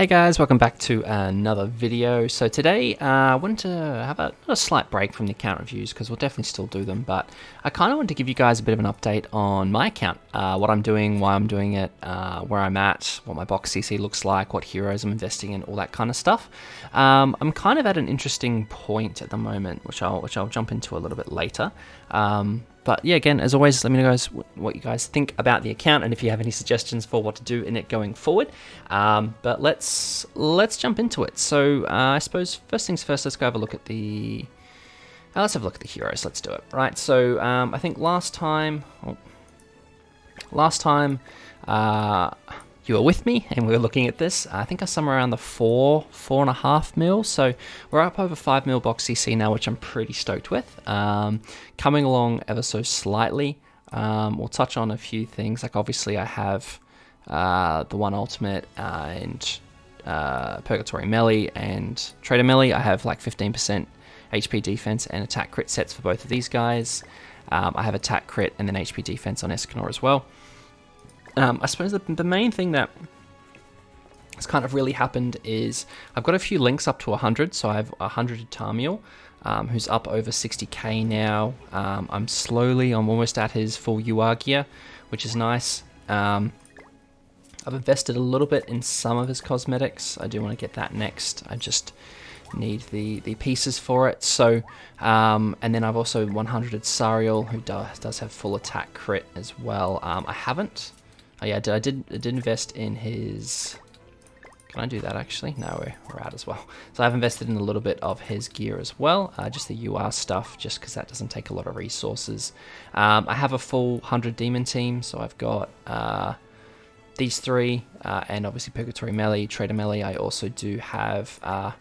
Hey guys, welcome back to another video. So today I wanted to have a slight break from the account reviews because we'll definitely still do them, but I kind of wanted to give you guys a bit of an update on my account, what I'm doing, why I'm doing it, where I'm at, what my box CC looks like, what heroes I'm investing in, all that kind of stuff. I'm kind of at an interesting point at the moment, which I'll jump into a little bit later. But yeah, again, as always, let me know guys what you guys think about the account and if you have any suggestions for what to do in it going forward. But let's jump into it. So I suppose first things first, let's go have a look at the let's have a look at the heroes. Let's do it. Right. So I think last time you were with me and we were looking at this. I think I'm somewhere around the 4.5 mil. So we're up over 5 mil box CC now, which I'm pretty stoked with. Coming along ever so slightly. We'll touch on a few things. Like obviously I have the one ultimate and Purgatory Melee and Trader Melee. I have like 15% HP defense and attack crit sets for both of these guys. I have attack crit and then HP defense on Escanor as well. I suppose the main thing that has kind of really happened is I've got a few links up to 100. So I have 100 Tarmiel, who's up over 60k now. I'm almost at his full UR gear, which is nice. I've invested a little bit in some of his cosmetics. I do want to get that next. I just need the pieces for it. So, and then I've also 100 Sariel, who does have full attack crit as well. I haven't. Oh yeah, I did invest in his... Can I do that actually? No, we're out as well. So I've invested in a little bit of his gear as well, just the UR stuff, just because that doesn't take a lot of resources. I have a full 100 demon team, so I've got these three, and obviously Purgatory Melee, Trader Melee. I also do have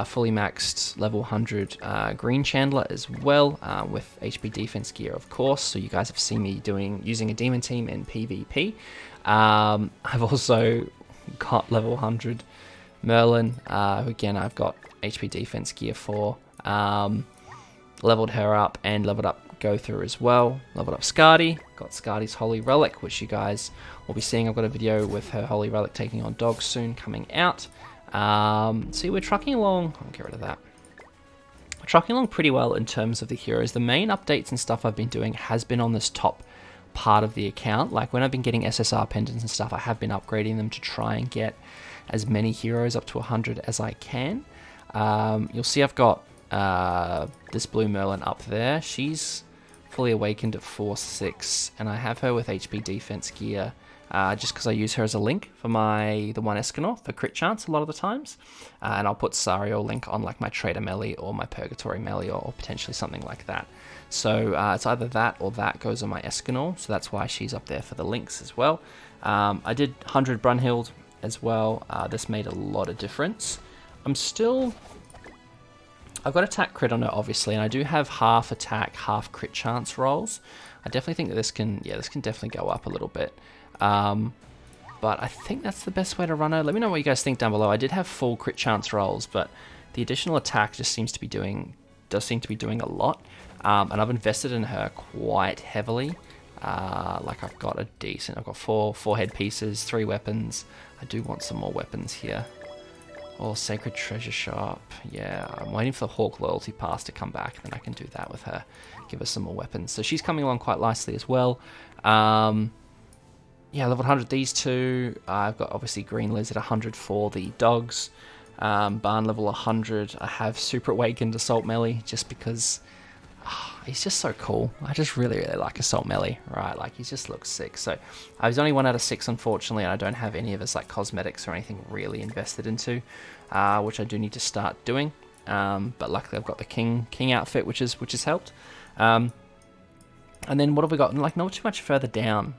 fully maxed level 100 Green Chandler as well, with HP defense gear, of course. So you guys have seen me using a demon team in PvP. I've also got level 100 Merlin, who again I've got HP defense gear for. Leveled her up and leveled up Go Through as well. Leveled up Skadi, got Skadi's Holy Relic, which you guys will be seeing. I've got a video with her Holy Relic taking on dogs soon coming out. See, we're trucking along. I'll get rid of that. We're trucking along pretty well in terms of the heroes. The main updates and stuff I've been doing has been on this top part of the account. Like when I've been getting SSR pendants and stuff, I have been upgrading them to try and get as many heroes up to 100 as I can. You'll see I've got this blue Merlin up there. She's fully awakened at 4.6, and I have her with HP defense gear. Just because I use her as a link for the one Escanor for crit chance a lot of the times. And I'll put Sariel link on like my Trader Melee or my Purgatory Melee or potentially something like that. So it's either that or that goes on my Escanor, so that's why she's up there for the links as well. I did 100 Brunhild as well. This made a lot of difference. I've got attack crit on it obviously, and I do have half attack, half crit chance rolls. I definitely think that this can definitely go up a little bit. But I think that's the best way to run her. Let me know what you guys think down below. I did have full crit chance rolls, but the additional attack just seems to be doing a lot. And I've invested in her quite heavily. Like I've got four head pieces, 3 weapons. I do want some more weapons here. Oh, Sacred Treasure Shop. Yeah, I'm waiting for the Hawk Loyalty Pass to come back, then I can do that with her. Give her some more weapons. So she's coming along quite nicely as well. Yeah, level 100 these two. I've got obviously Green Lizard 100 for the dogs. Barn level 100. I have Super Awakened Assault Melee just because he's just so cool. I just really, really like Assault Melee, right? Like he just looks sick. So I was only 1 out of 6 unfortunately, and I don't have any of his like cosmetics or anything really invested into, which I do need to start doing. But luckily I've got the King outfit, which has helped. And then what have we got? Like not too much further down.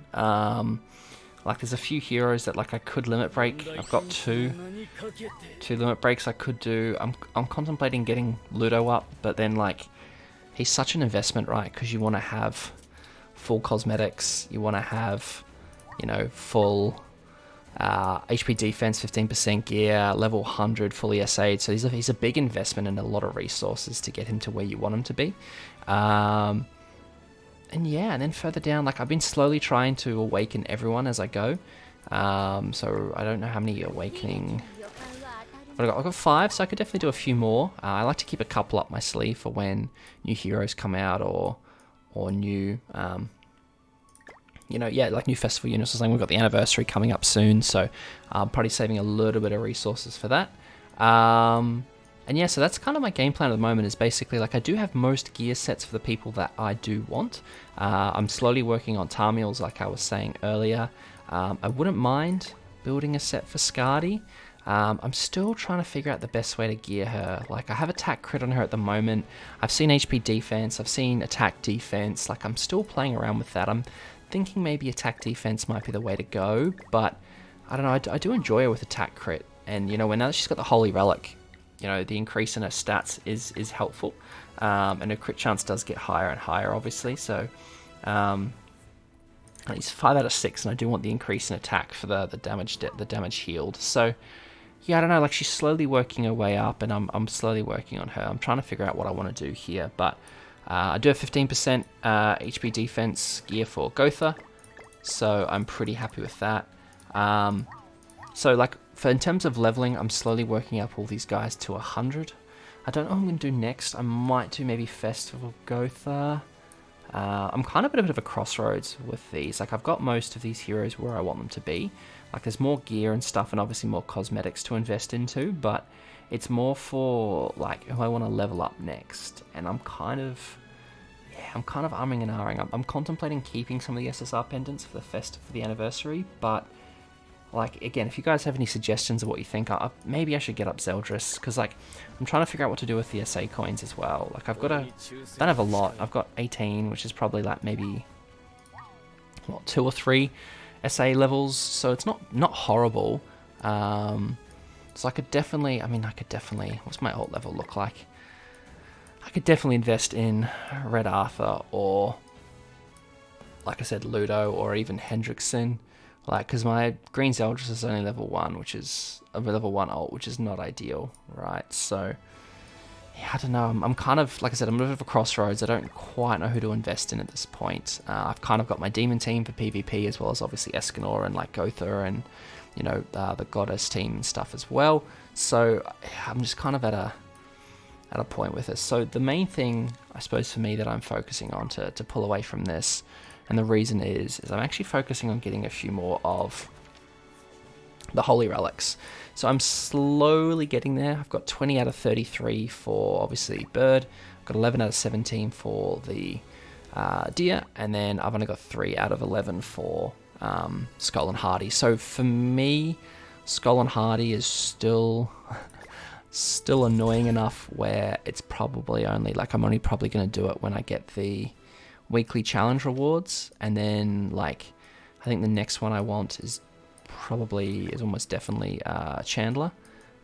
Like there's a few heroes that like I could limit break. I've got two limit breaks I could do. I'm contemplating getting Ludo up, but then like he's such an investment, right? Because you want to have full cosmetics, you want to have, you know, full HP defense, 15% gear, level 100, fully SA'd. So he's a big investment and a lot of resources to get him to where you want him to be. And yeah, and then further down, like I've been slowly trying to awaken everyone as I go. So I don't know how many awakening. But I've got 5, so I could definitely do a few more. I like to keep a couple up my sleeve for when new heroes come out or new, like new festival units or something. We've got the anniversary coming up soon, so I'm probably saving a little bit of resources for that. And yeah, so that's kind of my game plan at the moment, is basically, like, I do have most gear sets for the people that I do want. I'm slowly working on Tarmiels, like I was saying earlier. I wouldn't mind building a set for Skadi. I'm still trying to figure out the best way to gear her. Like, I have attack crit on her at the moment. I've seen HP defense. I've seen attack defense. Like, I'm still playing around with that. I'm thinking maybe attack defense might be the way to go, but I don't know. I do enjoy her with attack crit. And, now that she's got the Holy Relic, the increase in her stats is helpful. And her crit chance does get higher and higher, obviously. So, it's 5 out of 6, and I do want the increase in attack for the damage healed. So, yeah, I don't know, like, she's slowly working her way up, and I'm slowly working on her. I'm trying to figure out what I want to do here, but I do have 15% HP defense gear for Gotha, so I'm pretty happy with that. So, like, in terms of leveling, I'm slowly working up all these guys to 100. I don't know what I'm going to do next. I might do maybe Festival Gotha. I'm kind of at a bit of a crossroads with these. Like, I've got most of these heroes where I want them to be. Like, there's more gear and stuff, and obviously more cosmetics to invest into, but it's more for, like, who I want to level up next. And I'm kind of umming and ahhing. I'm contemplating keeping some of the SSR pendants for the anniversary, but, like, again, if you guys have any suggestions of what you think, maybe I should get up Zeldris, because, like, I'm trying to figure out what to do with the SA coins as well. Like, don't have a lot. I've got 18, which is probably, like, maybe, 2 or 3 SA levels, so it's not horrible. So I could definitely, what's my alt level look like? I could definitely invest in Red Arthur, or, like I said, Ludo, or even Hendrickson. Like, because my Green Zeldris is only level 1, which is a level 1 ult, which is not ideal, right? So, yeah, I don't know. I'm kind of, like I said, I'm a bit of a crossroads. I don't quite know who to invest in at this point. I've kind of got my Demon team for PvP, as well as obviously Escanor and, like, Gotha and, the Goddess team and stuff as well. So, I'm just kind of at a point with this. So, the main thing, I suppose, for me that I'm focusing on to pull away from this, and the reason is I'm actually focusing on getting a few more of the Holy Relics. So I'm slowly getting there. I've got 20 out of 33 for, obviously, Bird. I've got 11 out of 17 for the Deer. And then I've only got 3 out of 11 for Skull and Hardy. So for me, Skull and Hardy is still annoying enough where it's probably only, like, I'm only probably going to do it when I get the weekly challenge rewards, and then, like, I think the next one I want is almost definitely Chandler.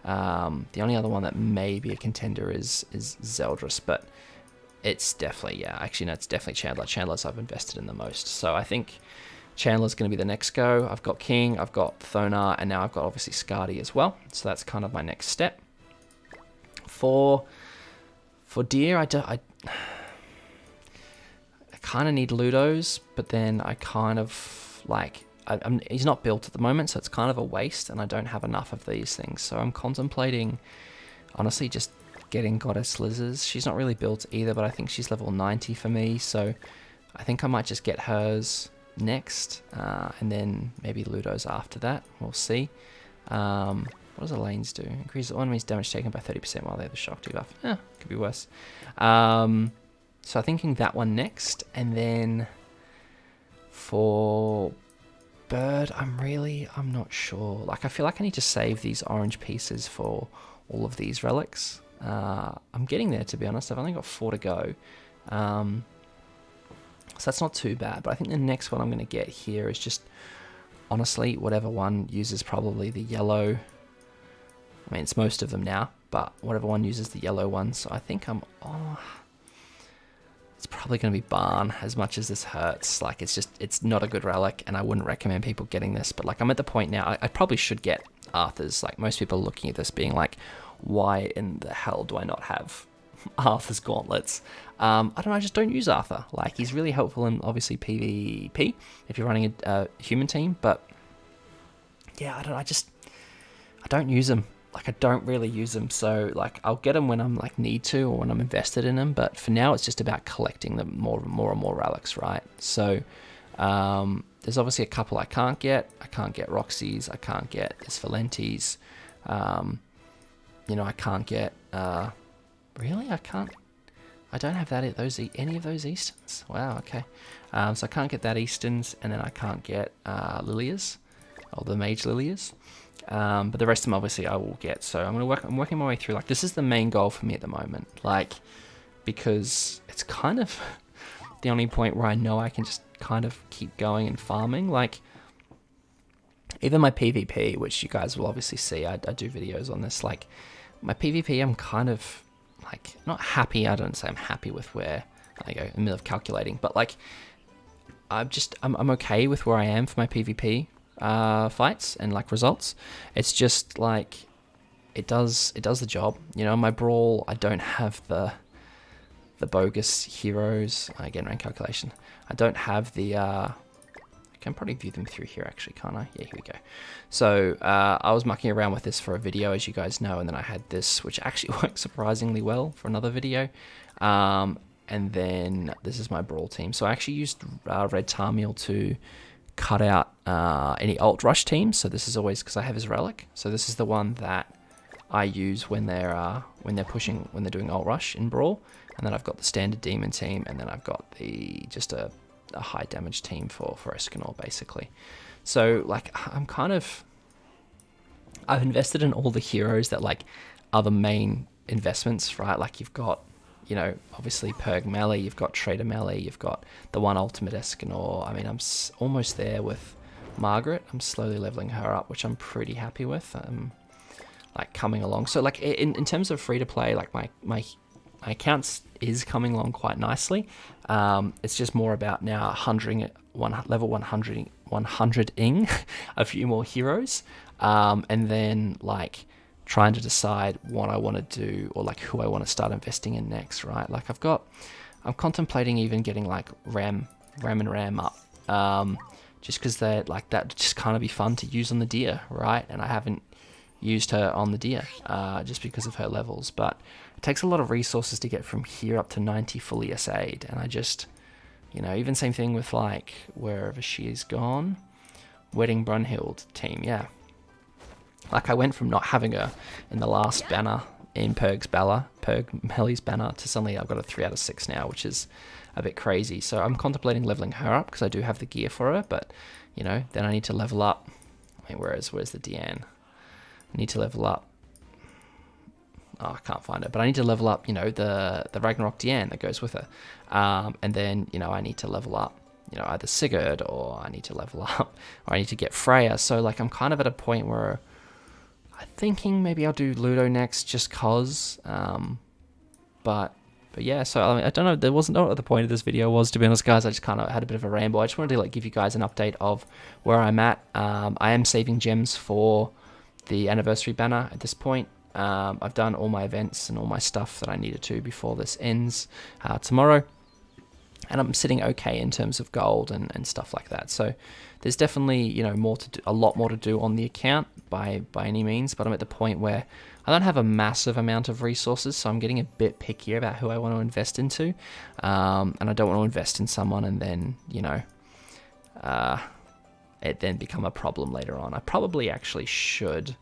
The only other one that may be a contender is Zeldris, but it's definitely, it's definitely Chandler. Chandler's I've invested in the most, so I think Chandler's going to be the next go. I've got King, I've got Thonar, and now I've got obviously Skadi as well, so that's kind of my next step. For Deer, I kind of need Ludos, but then I kind of, like, he's not built at the moment, so it's kind of a waste, and I don't have enough of these things. So I'm contemplating, honestly, just getting Goddess Liz's. She's not really built either, but I think she's level 90 for me, so I think I might just get hers next, and then maybe Ludos after that. We'll see. What does Elaine's do? Increases all enemies' damage taken by 30% while they have the shock debuff. Could be worse. So I'm thinking that one next, and then for Bird, I'm not sure. Like, I feel like I need to save these orange pieces for all of these relics. I'm getting there, to be honest. I've only got 4 to go. So that's not too bad, but I think the next one I'm going to get here is just, honestly, whatever one uses probably the yellow. I mean, it's most of them now, but whatever one uses the yellow one. So I think it's probably going to be Barn, as much as this hurts. Like, it's not a good relic, and I wouldn't recommend people getting this, but, like, I'm at the point now, I probably should get Arthur's. Like, most people are looking at this being like, why in the hell do I not have Arthur's gauntlets? I don't know, I just don't use Arthur. Like, he's really helpful in, obviously, PvP, if you're running a human team, but yeah, I don't use them. Like, I don't really use them. So, like, I'll get them when I'm, like, need to or when I'm invested in them. But for now, it's just about collecting them more and more relics, right? So, there's obviously a couple I can't get. I can't get Roxy's. I can't get this Valenti's. You know, I can't get... really? I can't... I don't have that any of those Easterns. Wow, okay. So I can't get that Easterns, and then I can't get Lilias, or the Mage Lilias. But the rest of them, obviously, I will get. So I'm working my way through. Like, this is the main goal for me at the moment. Like, because it's kind of the only point where I know I can just kind of keep going and farming. Like, even my PvP, which you guys will obviously see, I do videos on this. Like, my PvP, I'm kind of, like, not happy. I don't say I'm happy with where I go in the middle of calculating, but, like, I'm okay with where I am for my PvP fights and, like, results. It's just, like, it does the job. You know, my Brawl, I don't have the bogus heroes. Again, rank calculation. I don't have the... I can probably view them through here, actually, can't I? Yeah, here we go. So, I was mucking around with this for a video, as you guys know, and then I had this, which actually worked surprisingly well for another video. And then this is my Brawl team. So I actually used Red Tarmiel to cut out any alt rush teams. So this is always because I have his relic. So this is the one that I use when they're doing alt rush in Brawl. And then I've got the standard demon team, and then I've got just a high damage team for Escanor, basically. So, like, I've invested in all the heroes that, like, are the main investments, right? Like, you've got, you know, obviously Perg Melee, you've got Trader Melee, you've got the one ultimate Escanor. I mean, I'm almost there with Margaret. I'm slowly leveling her up, which I'm pretty happy with. Like, coming along. So, like, in terms of free to play, like, my accounts is coming along quite nicely. It's just more about now level 100ing a few more heroes, and then, like, trying to decide what I want to do, or, like, who I want to start investing in next, right? Like, I'm contemplating even getting, like, Ram up, just because they're, like, that just kind of be fun to use on the deer, right? And I haven't used her on the deer, just because of her levels, but it takes a lot of resources to get from here up to 90 fully SA'd, and I just, you know, even same thing with, like, wherever she is gone, Wedding Brunhild team, yeah. Like, I went from not having her in the last banner in Perg Melee's banner to suddenly I've got a 3 out of 6 now, which is a bit crazy. So I'm contemplating leveling her up because I do have the gear for her, but, you know, then I need to level up. I mean, where's the Diane? I need to level up. Oh, I can't find it, but I need to level up, you know, the Ragnarok Diane that goes with her. And then, you know, I need to level up, you know, either Sigurd, or I need to level up, or I need to get Freya. So, like, I'm kind of at a point where I'm thinking maybe I'll do Ludo next, just cause. But yeah, so I don't know. There wasn't what the point of this video was, to be honest, guys. I just kind of had a bit of a ramble. I just wanted to, like, give you guys an update of where I'm at. I am saving gems for the anniversary banner at this point. I've done all my events and all my stuff that I needed to before this ends tomorrow, and I'm sitting okay in terms of gold and stuff like that. So there's definitely, you know, a lot more to do on the account by any means, but I'm at the point where I don't have a massive amount of resources, so I'm getting a bit pickier about who I want to invest into, and I don't want to invest in someone and then, you know, it then become a problem later on. I probably actually should,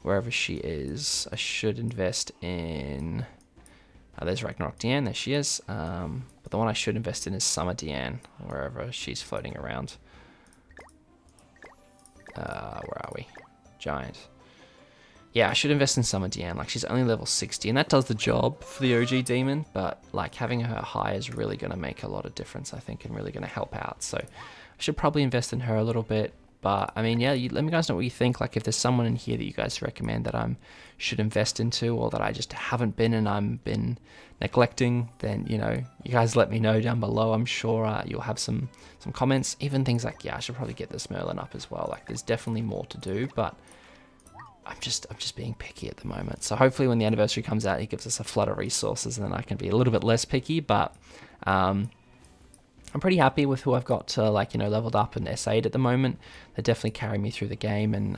wherever she is, I should invest in... there's Ragnarok Diane, there she is. But the one I should invest in is Summer Diane, wherever she's floating around. Where are we? Giant. Yeah, I should invest in Summer Diane. Like, she's only level 60, and that does the job for the OG demon, but, like, having her high is really going to make a lot of difference, I think, and really going to help out. So I should probably invest in her a little bit. But, I mean, yeah, let me guys know what you think. Like, if there's someone in here that you guys recommend that I should invest into, or that I just haven't been and I'm been neglecting, then, you know, you guys let me know down below. I'm sure you'll have some comments. Even things like, yeah, I should probably get this Merlin up as well. Like, there's definitely more to do, but I'm just being picky at the moment. So hopefully when the anniversary comes out, he gives us a flood of resources, and then I can be a little bit less picky. But I'm pretty happy with who I've got like, you know, leveled up and S8 at the moment. They definitely carry me through the game, and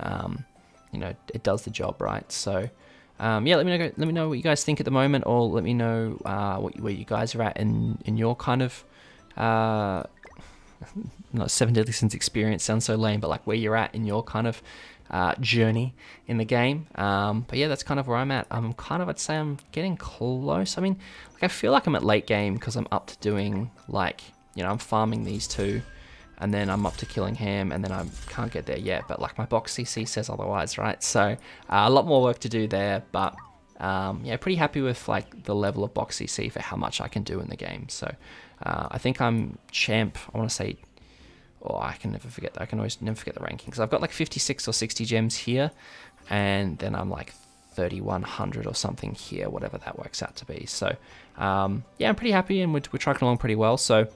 you know, it does the job, right? So yeah, let me know what you guys think at the moment, or let me know where you guys are at in your kind of not 7 Deadly Sins experience sounds so lame, but like where you're at in your kind of journey in the game. But yeah, that's kind of where I'm at. I'm kind of, I'd say I'm getting close. I mean, like I feel like I'm at late game because I'm up to doing like, you know, I'm farming these two, and then I'm up to killing him, and then I can't get there yet. But like my box CC says otherwise, right? So a lot more work to do there, but yeah, pretty happy with like the level of box CC for how much I can do in the game. So I think I'm champ. I want to say, oh, I can never forget that. I can always never forget the rankings. I've got like 56 or 60 gems here, and then I'm like 3,100 or something here, whatever that works out to be. So yeah, I'm pretty happy, and we're trucking along pretty well. So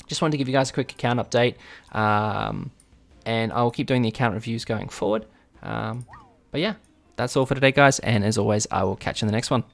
just wanted to give you guys a quick account update, and I'll keep doing the account reviews going forward. But yeah, that's all for today, guys, and as always, I will catch you in the next one.